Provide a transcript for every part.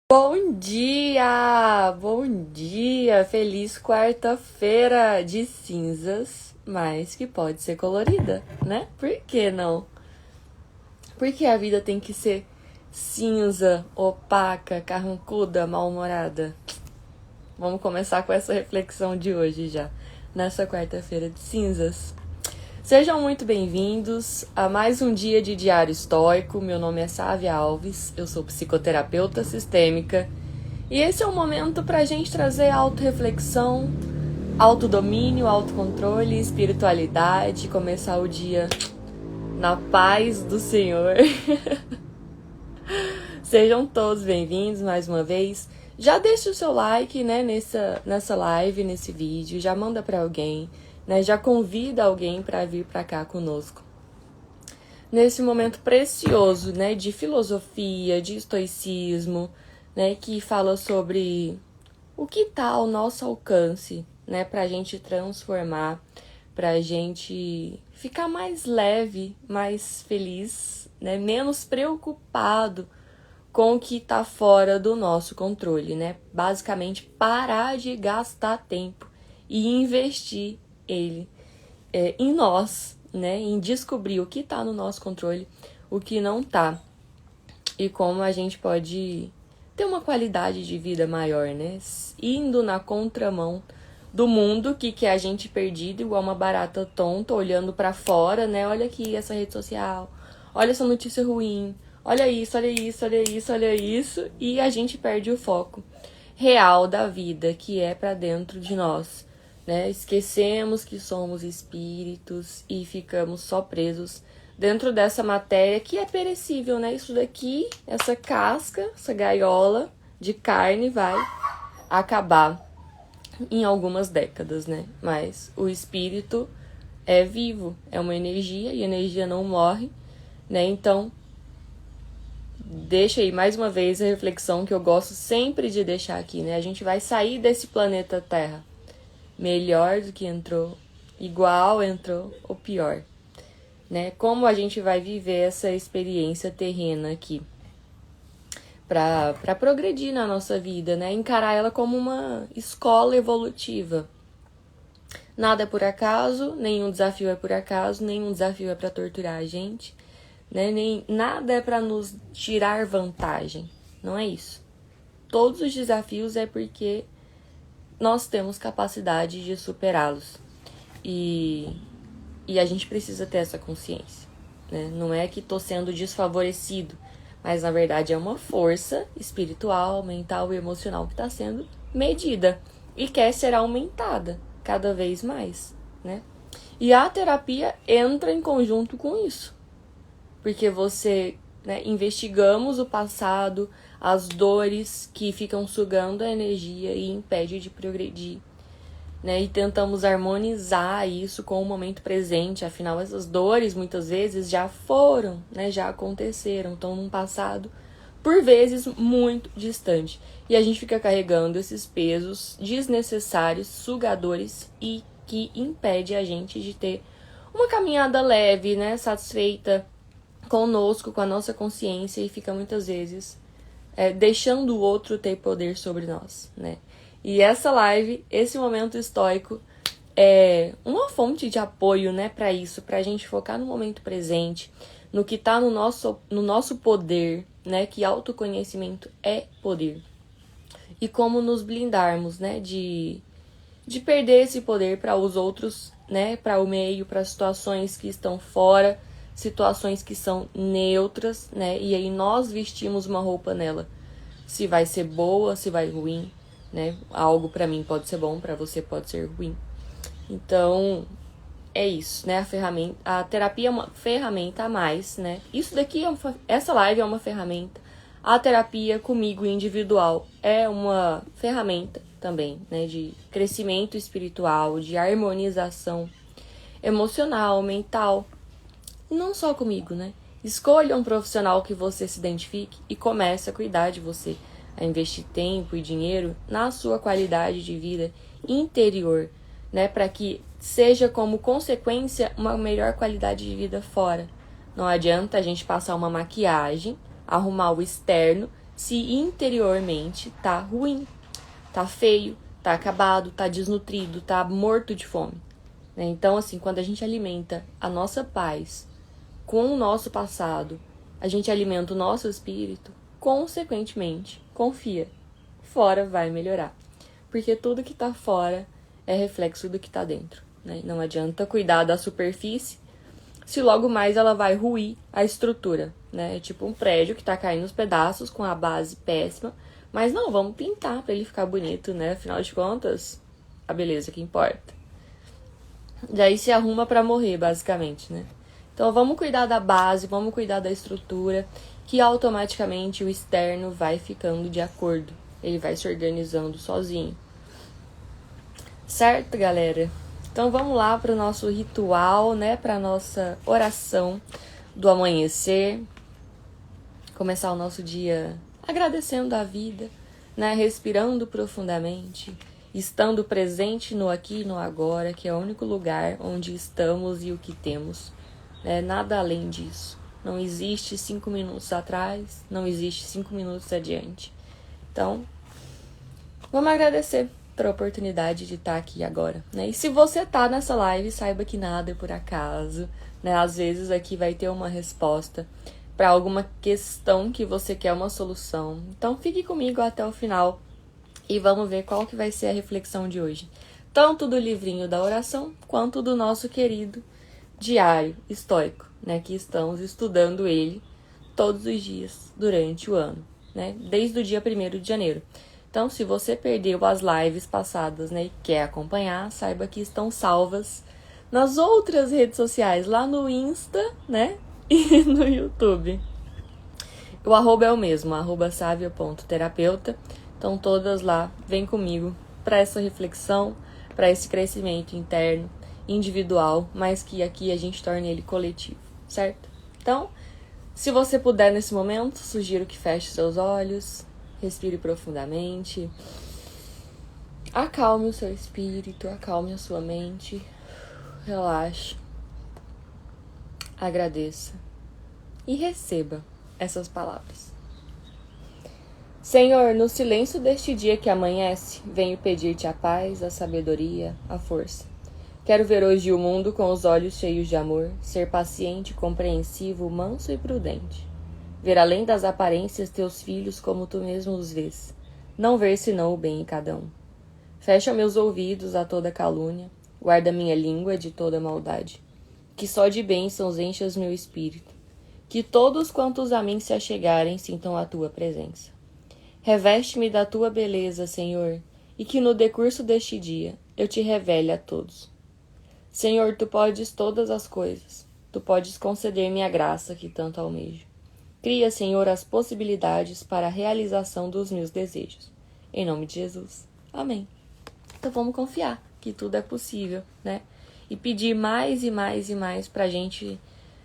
Bom dia! Bom dia! Feliz quarta-feira de cinzas, mas que pode ser colorida, né? Por que não? Por que a vida tem que ser cinza, opaca, carrancuda, mal-humorada? Vamos começar com essa reflexão de hoje já, nessa quarta-feira de cinzas. Sejam muito bem-vindos a mais um dia de Diário Estoico. Meu nome é Sávia Alves, eu sou psicoterapeuta sistêmica e esse é um momento para a gente trazer autorreflexão, autodomínio, autocontrole, espiritualidade, começar o dia na paz do Senhor. Sejam todos bem-vindos mais uma vez. Já deixa o seu like, né, nessa live, nesse vídeo, já manda para alguém. Né, já convida alguém para vir para cá conosco. Nesse momento precioso, né, de filosofia, de estoicismo, né, que fala sobre o que está ao nosso alcance, né, para a gente transformar, para a gente ficar mais leve, mais feliz, né, menos preocupado com o que está fora do nosso controle, né? Basicamente, parar de gastar tempo e investir ele em nós, né, em descobrir o que está no nosso controle, o que não está, e como a gente pode ter uma qualidade de vida maior, né, indo na contramão do mundo que quer a gente perdido, igual uma barata tonta, olhando para fora, né, olha aqui essa rede social, olha essa notícia ruim, olha isso, olha isso, olha isso, olha isso, e a gente perde o foco real da vida, que é para dentro de nós. Né? Esquecemos que somos espíritos e ficamos só presos dentro dessa matéria que é perecível, né? Isso daqui, essa casca, essa gaiola de carne vai acabar em algumas décadas, né? Mas o espírito é vivo, é uma energia e a energia não morre, né? Então, deixa aí mais uma vez a reflexão que eu gosto sempre de deixar aqui, né? A gente vai sair desse planeta Terra melhor do que entrou, igual entrou ou pior, né? Como a gente vai viver essa experiência terrena aqui para progredir na nossa vida, né? Encarar ela como uma escola evolutiva. Nada é por acaso, nenhum desafio é por acaso, nenhum desafio é para torturar a gente, né? Nada é para nos tirar vantagem, não é isso. Todos os desafios é porque nós temos capacidade de superá-los. E a gente precisa ter essa consciência. Né? Não é que estou sendo desfavorecido, mas na verdade é uma força espiritual, mental e emocional que está sendo medida e quer ser aumentada cada vez mais. Né? E a terapia entra em conjunto com isso. Porque você, né, investigamos o passado, as dores que ficam sugando a energia e impede de progredir, né? E tentamos harmonizar isso com o momento presente, afinal essas dores muitas vezes já foram, né, já aconteceram, estão num passado por vezes muito distante. E a gente fica carregando esses pesos desnecessários, sugadores e que impede a gente de ter uma caminhada leve, né, satisfeita conosco, com a nossa consciência, e fica muitas vezes deixando o outro ter poder sobre nós, né? E essa live, esse momento estoico, é uma fonte de apoio, né, para isso, pra gente focar no momento presente, no que tá no nosso poder, né, que autoconhecimento é poder. E como nos blindarmos, né, de perder esse poder para os outros, né, para o meio, para situações que estão fora, situações que são neutras, né? E aí nós vestimos uma roupa nela. Se vai ser boa, se vai ruim, né? Algo pra mim pode ser bom, pra você pode ser ruim. Então, é isso, né? A terapia é uma ferramenta a mais, né? Isso daqui essa live é uma ferramenta. A terapia comigo individual é uma ferramenta também, né? De crescimento espiritual, de harmonização emocional, mental. E não só comigo, né? Escolha um profissional que você se identifique e comece a cuidar de você, a investir tempo e dinheiro na sua qualidade de vida interior, né? Para que seja como consequência uma melhor qualidade de vida fora. Não adianta a gente passar uma maquiagem, arrumar o externo, se interiormente tá ruim, tá feio, tá acabado, tá desnutrido, tá morto de fome. Né? Então, assim, quando a gente alimenta a nossa paz com o nosso passado, a gente alimenta o nosso espírito, consequentemente, confia, fora vai melhorar. Porque tudo que tá fora é reflexo do que tá dentro. Né? Não adianta cuidar da superfície se logo mais ela vai ruir a estrutura. Né? É tipo um prédio que tá caindo nos pedaços com a base péssima, mas não, vamos pintar para ele ficar bonito, né? Afinal de contas, a beleza que importa. Daí se arruma para morrer, basicamente, né? Então vamos cuidar da base, vamos cuidar da estrutura, que automaticamente o externo vai ficando de acordo. Ele vai se organizando sozinho. Certo, galera? Então vamos lá para o nosso ritual, né? Para a nossa oração do amanhecer. Começar o nosso dia agradecendo a vida, né? Respirando profundamente, estando presente no aqui e no agora, que é o único lugar onde estamos e o que temos. Nada além disso. Não existe 5 minutos atrás, não existe 5 minutos adiante. Então, vamos agradecer pela oportunidade de estar aqui agora. Né? E se você está nessa live, saiba que nada é por acaso. Né? Às vezes aqui vai ter uma resposta para alguma questão que você quer uma solução. Então, fique comigo até o final e vamos ver qual que vai ser a reflexão de hoje. Tanto do livrinho da oração, quanto do nosso querido diário estoico, né? Que estamos estudando ele todos os dias durante o ano, né? Desde o dia 1º de janeiro. Então, se você perdeu as lives passadas, né, e quer acompanhar, saiba que estão salvas nas outras redes sociais, lá no Insta, né? E no YouTube. O arroba é o mesmo, @savia.terapeuta. Então, todas lá, vem comigo para essa reflexão, para esse crescimento interno, individual, mas que aqui a gente torne ele coletivo, certo? Então, se você puder nesse momento, sugiro que feche seus olhos, respire profundamente, acalme o seu espírito, acalme a sua mente, relaxe, agradeça e receba essas palavras. Senhor, no silêncio deste dia que amanhece, venho pedir-te a paz, a sabedoria, a força. Quero ver hoje o mundo com os olhos cheios de amor, ser paciente, compreensivo, manso e prudente. Ver além das aparências teus filhos como tu mesmo os vês, não ver senão o bem em cada um. Fecha meus ouvidos a toda calúnia, guarda minha língua de toda maldade. Que só de bênçãos enchas meu espírito, que todos quantos a mim se achegarem sintam a tua presença. Reveste-me da tua beleza, Senhor, e que no decurso deste dia eu te revele a todos. Senhor, tu podes todas as coisas, tu podes conceder-me a graça que tanto almejo. Cria, Senhor, as possibilidades para a realização dos meus desejos. Em nome de Jesus. Amém. Então vamos confiar que tudo é possível, né? E pedir mais e mais e mais pra gente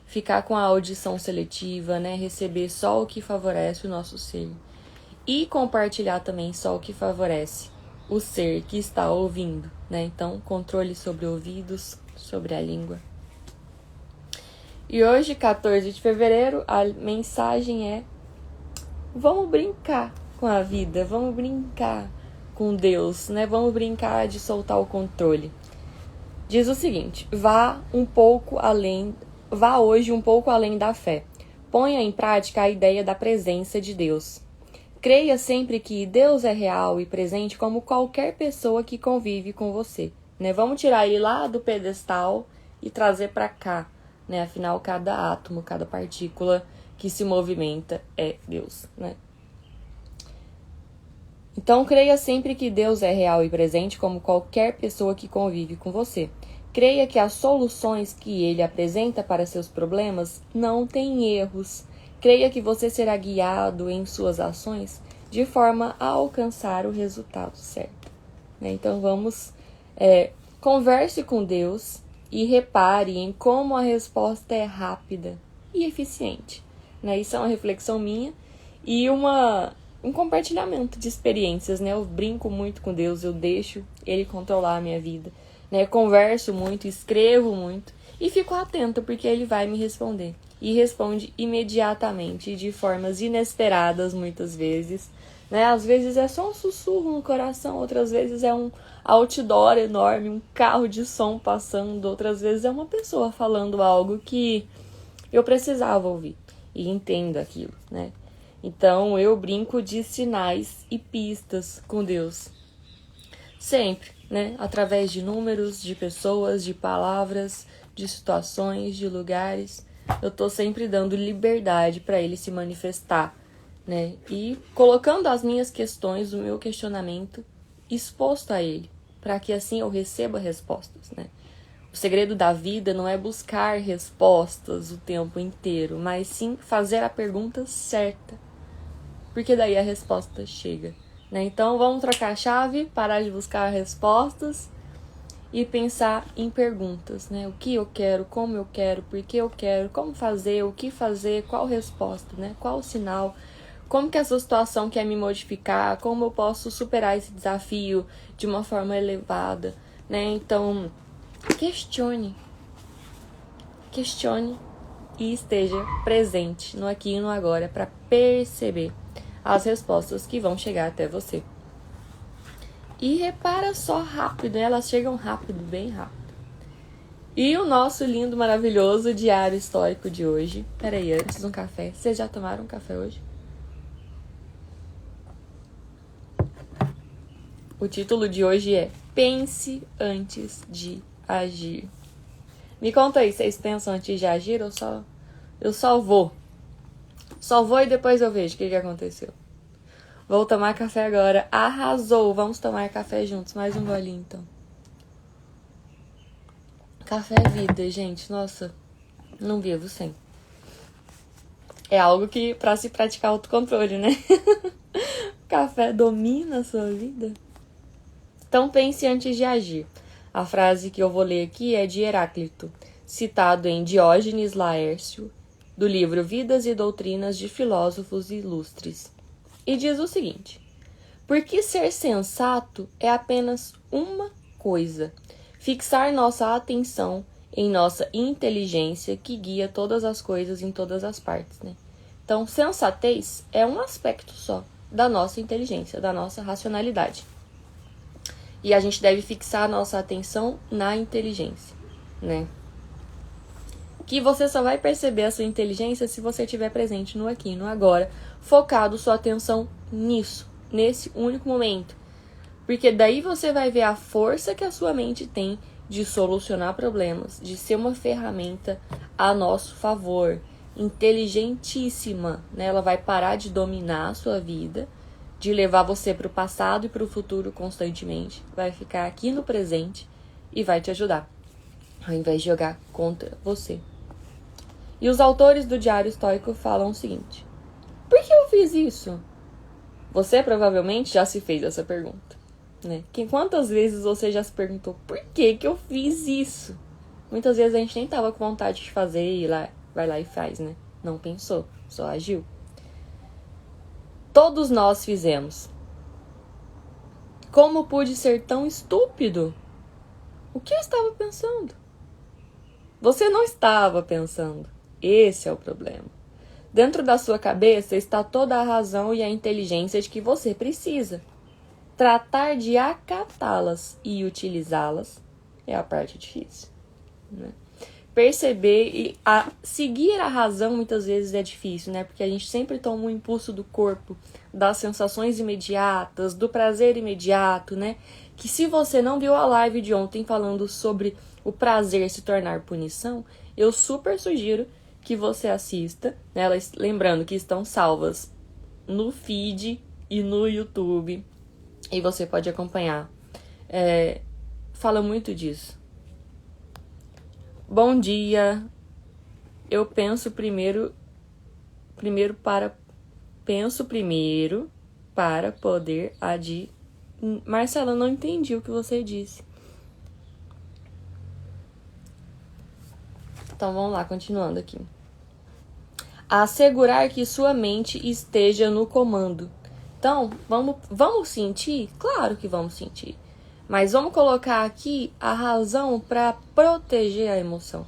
ficar com a audição seletiva, né? Receber só o que favorece o nosso ser. E compartilhar também só o que favorece o ser que está ouvindo, né? Então, controle sobre ouvidos, sobre a língua. E hoje, 14 de fevereiro, a mensagem é: vamos brincar com a vida, vamos brincar com Deus, né? Vamos brincar de soltar o controle. Diz o seguinte: vá hoje um pouco além da fé. Ponha em prática a ideia da presença de Deus. Creia sempre que Deus é real e presente como qualquer pessoa que convive com você. Né? Vamos tirar ele lá do pedestal e trazer para cá. Né? Afinal, cada átomo, cada partícula que se movimenta é Deus. Né? Então, creia sempre que Deus é real e presente como qualquer pessoa que convive com você. Creia que as soluções que Ele apresenta para seus problemas não têm erros. Creia que você será guiado em suas ações de forma a alcançar o resultado certo. Então vamos, converse com Deus e repare em como a resposta é rápida e eficiente. Isso é uma reflexão minha e um compartilhamento de experiências. Eu brinco muito com Deus, eu deixo Ele controlar a minha vida. Converso muito, escrevo muito e fico atenta porque Ele vai me responder. e responde imediatamente, de formas inesperadas muitas vezes, né? Às vezes é só um sussurro no coração, outras vezes é um outdoor enorme, um carro de som passando, outras vezes é uma pessoa falando algo que eu precisava ouvir e entendo aquilo, né? Então eu brinco de sinais e pistas com Deus. Sempre, né? Através de números, de pessoas, de palavras, de situações, de lugares. Eu tô sempre dando liberdade para ele se manifestar, né? E colocando as minhas questões, o meu questionamento exposto a ele, para que assim eu receba respostas, né? O segredo da vida não é buscar respostas o tempo inteiro, mas sim fazer a pergunta certa, porque daí a resposta chega, né? Então vamos trocar a chave, parar de buscar respostas e pensar em perguntas, né? O que eu quero, como eu quero, por que eu quero, como fazer, o que fazer, qual resposta, né? Qual o sinal, como que essa situação quer me modificar, como eu posso superar esse desafio de uma forma elevada, né? Então, questione e esteja presente no aqui e no agora para perceber as respostas que vão chegar até você. E repara só rápido, né? Elas chegam rápido, bem rápido. E o nosso lindo, maravilhoso diário histórico de hoje. Peraí, antes um café. Vocês já tomaram um café hoje? O título de hoje é Pense antes de agir. Me conta aí, vocês pensam antes de agir ou eu só vou? Só vou e depois eu vejo o que aconteceu. Vou tomar café agora. Arrasou! Vamos tomar café juntos. Mais um golinho, então. Café é vida, gente. Nossa, não vivo sem. É algo que pra se praticar autocontrole, né? Café domina a sua vida. Então pense antes de agir. A frase que eu vou ler aqui é de Heráclito, citado em Diógenes Laércio, do livro Vidas e Doutrinas de Filósofos Ilustres. E diz o seguinte: porque ser sensato é apenas uma coisa, fixar nossa atenção em nossa inteligência que guia todas as coisas em todas as partes, né? Então, sensatez é um aspecto só da nossa inteligência, da nossa racionalidade. E a gente deve fixar nossa atenção na inteligência, né? Que você só vai perceber a sua inteligência se você estiver presente no aqui e no agora, focado sua atenção nisso, nesse único momento. Porque daí você vai ver a força que a sua mente tem de solucionar problemas, de ser uma ferramenta a nosso favor, inteligentíssima, né? Ela vai parar de dominar a sua vida, de levar você para o passado e para o futuro constantemente, vai ficar aqui no presente e vai te ajudar, ao invés de jogar contra você. E os autores do Diário Estoico falam o seguinte: por que eu fiz isso? Você provavelmente já se fez essa pergunta, né? Quantas vezes você já se perguntou por que eu fiz isso? Muitas vezes a gente nem tava com vontade de fazer e vai lá e faz, né? Não pensou, só agiu. Todos nós fizemos. Como pude ser tão estúpido? O que eu estava pensando? Você não estava pensando. Esse é o problema. Dentro da sua cabeça está toda a razão e a inteligência de que você precisa. Tratar de acatá-las e utilizá-las é a parte difícil, né? Perceber e seguir a razão muitas vezes é difícil, né? Porque a gente sempre toma um impulso do corpo, das sensações imediatas, do prazer imediato, né? Que se você não viu a live de ontem falando sobre o prazer se tornar punição, eu super sugiro que você assista, né? Lembrando que estão salvas no feed e no YouTube, e você pode acompanhar. Fala muito disso. Bom dia. Eu penso primeiro para poder agir. Marcela, não entendi o que você disse. Então vamos lá, continuando aqui. Assegurar que sua mente esteja no comando. Então, vamos sentir? Claro que vamos sentir. Mas vamos colocar aqui a razão para proteger a emoção.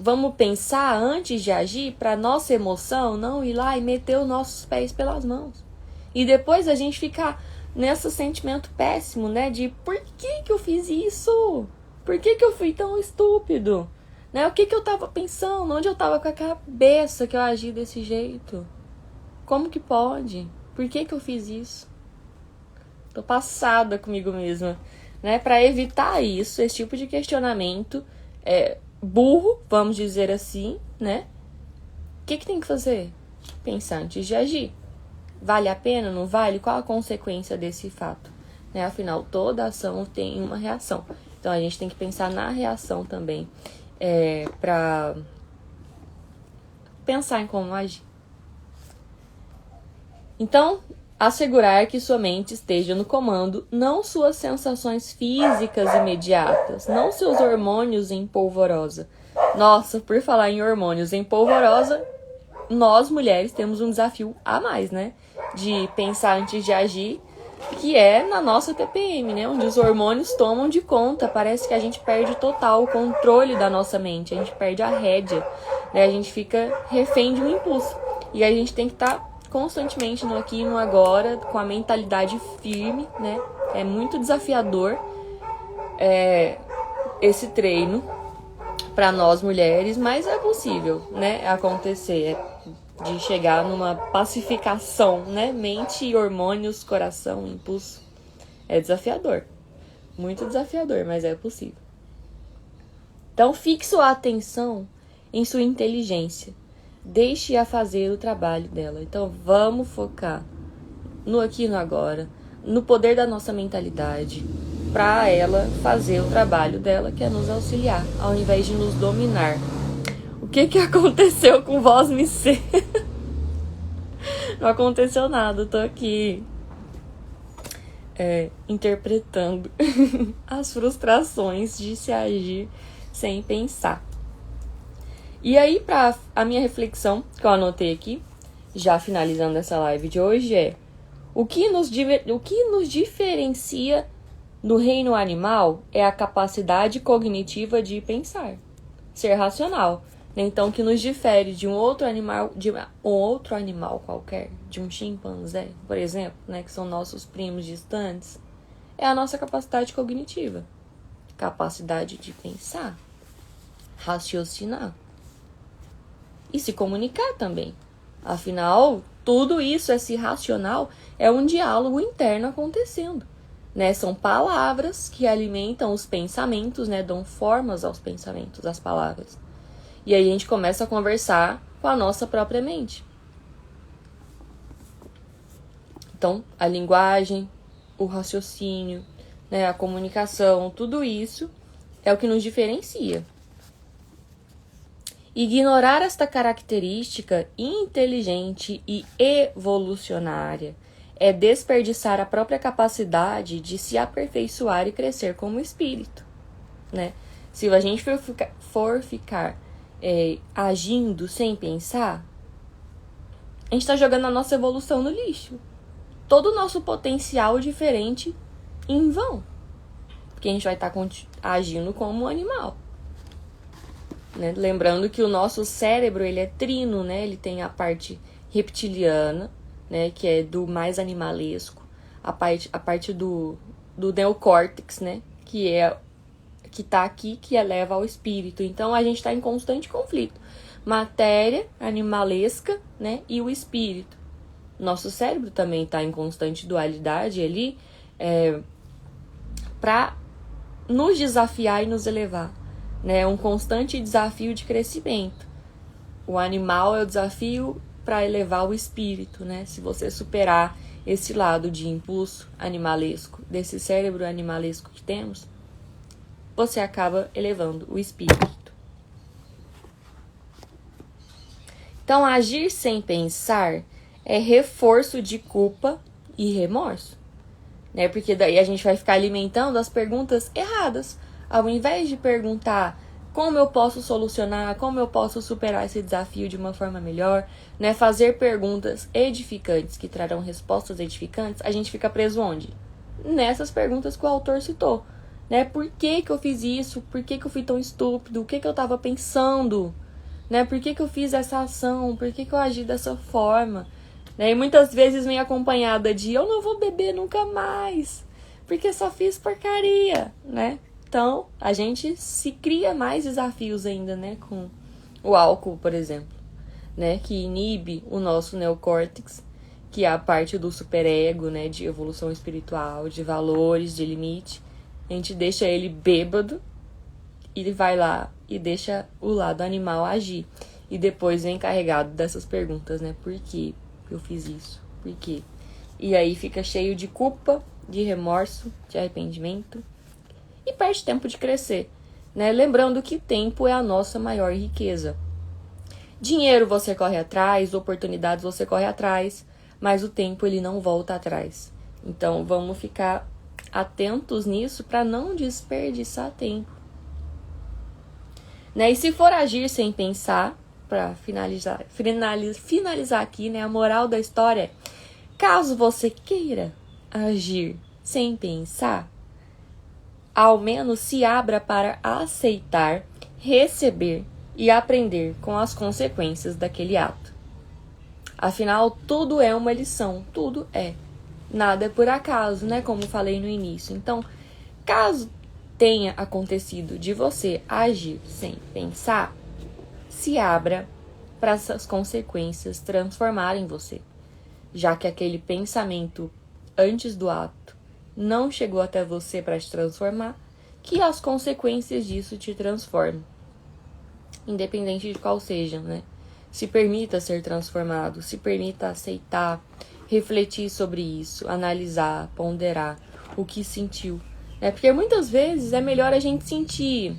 vamos pensar antes de agir para nossa emoção não ir lá e meter os nossos pés pelas mãos. E depois a gente ficar nesse sentimento péssimo, né? De por que eu fiz isso? Por que eu fui tão estúpido? Né? O que eu tava pensando? Onde eu tava com a cabeça que eu agi desse jeito? Como que pode? Por que eu fiz isso? Tô passada comigo mesma, né? Para evitar isso, esse tipo de questionamento burro, vamos dizer assim, né? O que tem que fazer? Pensar antes de agir. Vale a pena? Não vale? Qual a consequência desse fato? Né? Afinal, toda ação tem uma reação. Então, a gente tem que pensar na reação também, para pensar em como agir. Então, assegurar que sua mente esteja no comando, não suas sensações físicas imediatas, não seus hormônios em polvorosa. Nossa, por falar em hormônios em polvorosa, nós mulheres temos um desafio a mais, né? De pensar antes de agir, que é na nossa TPM, né? Onde os hormônios tomam de conta. Parece que a gente perde total o controle da nossa mente, a gente perde a rédea, né? A gente fica refém de um impulso. E a gente tem que estar constantemente no aqui e no agora, com a mentalidade firme, né? É muito desafiador esse treino para nós mulheres, mas é possível, né? Acontecer, de chegar numa pacificação, né? Mente, hormônios, coração, impulso. É desafiador, muito desafiador, mas é possível. Então, fixe sua atenção em sua inteligência. Deixe-a fazer o trabalho dela. Então, vamos focar no aqui e no agora, no poder da nossa mentalidade, para ela fazer o trabalho dela, que é nos auxiliar, ao invés de nos dominar. O que aconteceu com Voz Me Ser? Não aconteceu nada, eu tô aqui interpretando as frustrações de se agir sem pensar. E aí, para a minha reflexão, que eu anotei aqui, já finalizando essa live de hoje, o que nos diferencia no reino animal é a capacidade cognitiva de pensar, ser racional. Então, o que nos difere de um outro animal qualquer, de um chimpanzé, por exemplo, né, que são nossos primos distantes, é a nossa capacidade cognitiva, capacidade de pensar, raciocinar. E se comunicar também. Afinal, tudo isso, esse racional, é um diálogo interno acontecendo. Né? São palavras que alimentam os pensamentos, né? Dão formas aos pensamentos, às palavras. E aí a gente começa a conversar com a nossa própria mente. Então, a linguagem, o raciocínio, né? A comunicação, tudo isso é o que nos diferencia. Ignorar esta característica inteligente e evolucionária é desperdiçar a própria capacidade de se aperfeiçoar e crescer como espírito, né? Se a gente for ficar agindo sem pensar, a gente está jogando a nossa evolução no lixo. Todo o nosso potencial diferente em vão. Porque a gente vai estar agindo como um animal. Né? Lembrando que o nosso cérebro, ele é trino, né? Ele tem a parte reptiliana, né? Que é do mais animalesco, a parte do neocórtex, né? Que tá aqui, que eleva ao espírito. Então, a gente está em constante conflito. Matéria animalesca, né? E o espírito. Nosso cérebro também está em constante dualidade ali, para nos desafiar e nos elevar. Né, um constante desafio de crescimento. O animal é o desafio para elevar o espírito, né? Se você superar esse lado de impulso animalesco, desse cérebro animalesco que temos, você acaba elevando o espírito. Então, agir sem pensar é reforço de culpa e remorso, né? Porque daí a gente vai ficar alimentando as perguntas erradas. Ao invés de perguntar como eu posso solucionar, como eu posso superar esse desafio de uma forma melhor, né? Fazer perguntas edificantes que trarão respostas edificantes, a gente fica preso onde? Nessas perguntas que o autor citou, né? Por que eu fiz isso? Por que eu fui tão estúpido? O que eu tava pensando? Né? Por que eu fiz essa ação? Por que eu agi dessa forma? Né? E muitas vezes vem acompanhada de eu não vou beber nunca mais, porque só fiz porcaria, né? Então, a gente se cria mais desafios ainda, né? Com o álcool, por exemplo, né? Que inibe o nosso neocórtex, que é a parte do superego, né? De evolução espiritual, de valores, de limite. A gente deixa ele bêbado e ele vai lá e deixa o lado animal agir. E depois vem carregado dessas perguntas, né? Por que eu fiz isso? Por quê? E aí fica cheio de culpa, de remorso, de arrependimento. E perde tempo de crescer, né? Lembrando que tempo é a nossa maior riqueza. Dinheiro você corre atrás, oportunidades você corre atrás, mas o tempo ele não volta atrás. Então vamos ficar atentos nisso para não desperdiçar tempo. Né? E se for agir sem pensar, para finalizar aqui, né? A moral da história é, caso você queira agir sem pensar, ao menos se abra para aceitar, receber e aprender com as consequências daquele ato. Afinal, tudo é uma lição, tudo é. Nada é por acaso, né? Como falei no início. Então, caso tenha acontecido de você agir sem pensar, se abra para essas consequências transformarem você, já que aquele pensamento antes do ato não chegou até você para te transformar, que as consequências disso te transformem, independente de qual seja, né? Se permita ser transformado, se permita aceitar, refletir sobre isso, analisar, ponderar o que sentiu, né? Porque muitas vezes é melhor a gente sentir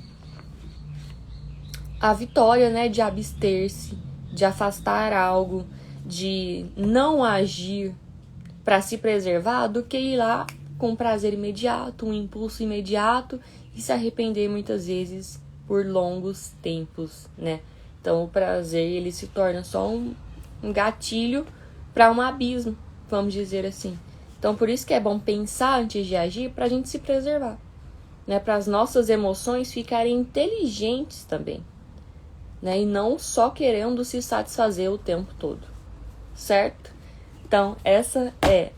a vitória, né, de abster-se, de afastar algo, de não agir para se preservar, do que ir lá com prazer imediato, um impulso imediato e se arrepender muitas vezes por longos tempos, né? Então o prazer ele se torna só um gatilho para um abismo, vamos dizer assim. Então por isso que é bom pensar antes de agir para a gente se preservar, né? Para as nossas emoções ficarem inteligentes também, né? E não só querendo se satisfazer o tempo todo, certo? Então essa é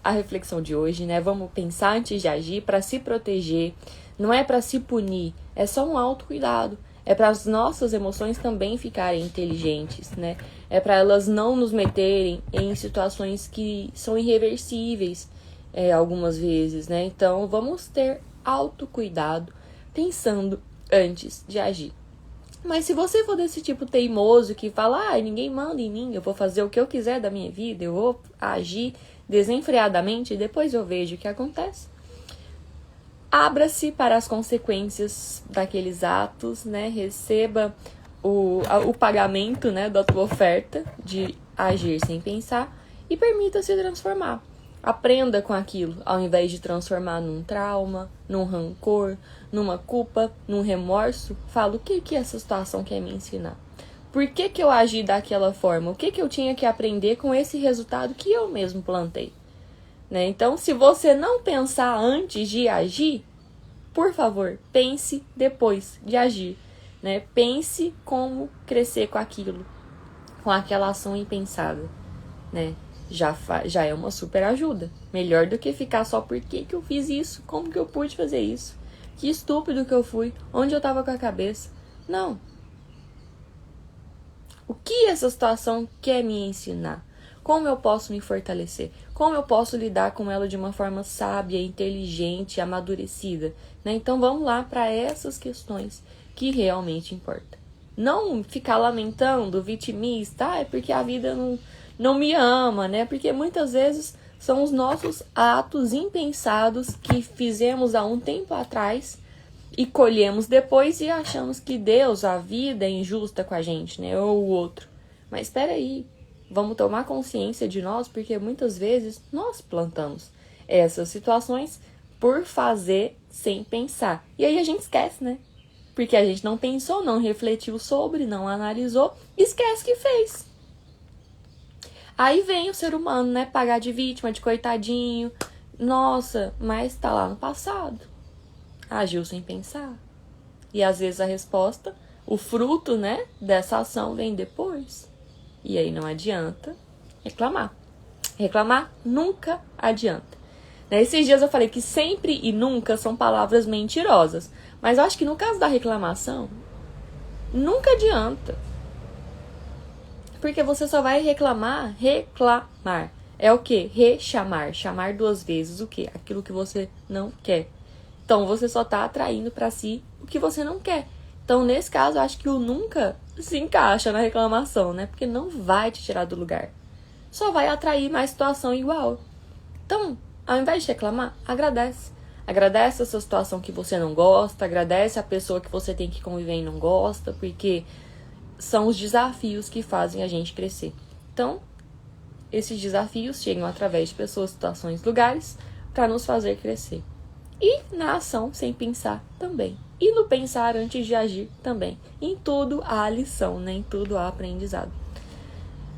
a reflexão de hoje, né? Vamos pensar antes de agir para se proteger. Não é para se punir, é só um autocuidado. É para as nossas emoções também ficarem inteligentes, né? É para elas não nos meterem em situações que são irreversíveis, algumas vezes, né? Então, vamos ter autocuidado pensando antes de agir. Mas se você for desse tipo teimoso que fala, ninguém manda em mim, eu vou fazer o que eu quiser da minha vida, eu vou agir desenfreadamente e depois eu vejo o que acontece. Abra-se para as consequências daqueles atos, né? Receba o pagamento, né, da tua oferta de agir sem pensar e permita-se transformar. Aprenda com aquilo, ao invés de transformar num trauma, num rancor, numa culpa, num remorso. Fala o que essa situação quer me ensinar. Por que eu agi daquela forma? O que eu tinha que aprender com esse resultado que eu mesmo plantei? Né? Então, se você não pensar antes de agir, por favor, pense depois de agir. Né? Pense como crescer com aquilo, com aquela ação impensada. Né? Já é uma super ajuda. Melhor do que ficar só por que eu fiz isso, como que eu pude fazer isso, que estúpido que eu fui, onde eu tava com a cabeça. Não. O que essa situação quer me ensinar? Como eu posso me fortalecer? Como eu posso lidar com ela de uma forma sábia, inteligente, amadurecida? Né? Então vamos lá para essas questões que realmente importam. Não ficar lamentando, vitimista, é porque a vida não me ama, né? Porque muitas vezes são os nossos atos impensados que fizemos há um tempo atrás e colhemos depois e achamos que Deus, a vida é injusta com a gente, né? Ou o outro. Mas espera aí, vamos tomar consciência de nós, porque muitas vezes nós plantamos essas situações por fazer sem pensar. E aí a gente esquece, né? Porque a gente não pensou, não refletiu sobre, não analisou, esquece que fez. Aí vem o ser humano, né? Pagar de vítima, de coitadinho. Nossa, mas tá lá no passado. agiu sem pensar. E às vezes a resposta, o fruto, né, dessa ação vem depois. E aí não adianta reclamar. Reclamar nunca adianta. Esses dias eu falei que sempre e nunca são palavras mentirosas. Mas eu acho que no caso da reclamação, nunca adianta. Porque você só vai reclamar. É o quê? Rechamar. Chamar 2 vezes o quê? Aquilo que você não quer. Então, você só tá atraindo pra si o que você não quer. Então, nesse caso, eu acho que o nunca se encaixa na reclamação, né? Porque não vai te tirar do lugar. Só vai atrair mais situação igual. Então, ao invés de reclamar, agradece. Agradece essa situação que você não gosta, agradece a pessoa que você tem que conviver e não gosta, porque são os desafios que fazem a gente crescer. Então, esses desafios chegam através de pessoas, situações, lugares, para nos fazer crescer. E na ação, sem pensar, também. E no pensar antes de agir, também. Em tudo há lição, né? Em tudo há aprendizado.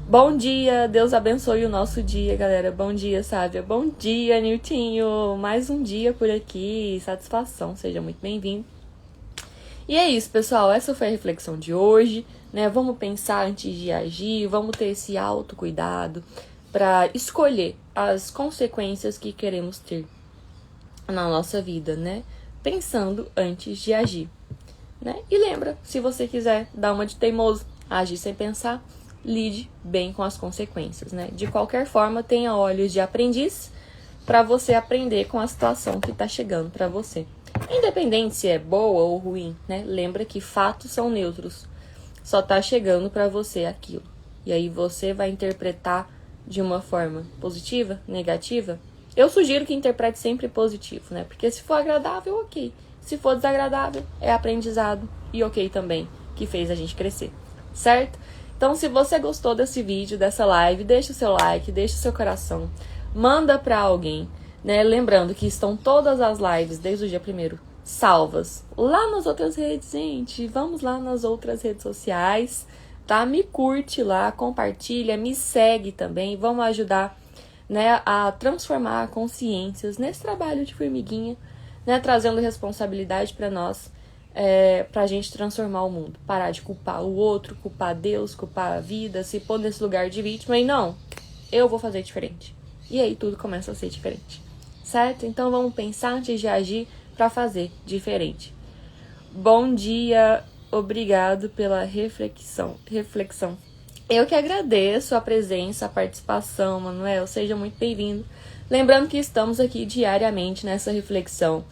Bom dia, Deus abençoe o nosso dia, galera. Bom dia, Sávia. Bom dia, Niltinho. Mais um dia por aqui. Satisfação, seja muito bem-vindo. E é isso, pessoal. Essa foi a reflexão de hoje, né? Vamos pensar antes de agir, vamos ter esse autocuidado para escolher as consequências que queremos ter na nossa vida, né? Pensando antes de agir, né? E lembra, se você quiser dar uma de teimoso, agir sem pensar, lide bem com as consequências, né? De qualquer forma, tenha olhos de aprendiz para você aprender com a situação que está chegando para você. Independente se é boa ou ruim, né? Lembra que fatos são neutros. Só tá chegando para você aquilo. E aí você vai interpretar de uma forma positiva, negativa. Eu sugiro que interprete sempre positivo, né? Porque se for agradável, ok. Se for desagradável, é aprendizado e ok também, que fez a gente crescer, certo? Então, se você gostou desse vídeo, dessa live, deixa o seu like, deixa o seu coração, manda pra alguém, né? Lembrando que estão todas as lives, desde o dia 1º, salvas lá nas outras redes, gente. Vamos lá nas outras redes sociais, tá? Me curte lá, compartilha, me segue também. Vamos ajudar, né, a transformar consciências nesse trabalho de formiguinha, né? Trazendo responsabilidade pra nós. Pra gente transformar o mundo, parar de culpar o outro, culpar Deus, culpar a vida, se pôr nesse lugar de vítima e não, eu vou fazer diferente. E aí tudo começa a ser diferente, certo? Então vamos pensar antes de agir para fazer diferente. Bom dia, obrigado pela reflexão. Eu que agradeço a presença, a participação, Manuel, seja muito bem-vindo. Lembrando que estamos aqui diariamente nessa reflexão.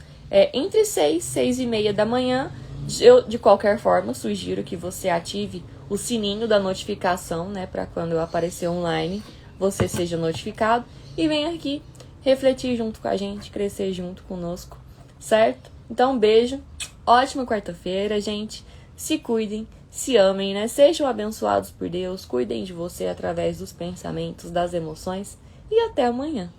Entre 6 e 6 e meia da manhã, eu, de qualquer forma, sugiro que você ative o sininho da notificação, né, para quando eu aparecer online, você seja notificado e venha aqui refletir junto com a gente, crescer junto conosco, certo? Então, um beijo, ótima quarta-feira, gente, se cuidem, se amem, né, sejam abençoados por Deus, cuidem de você através dos pensamentos, das emoções e até amanhã.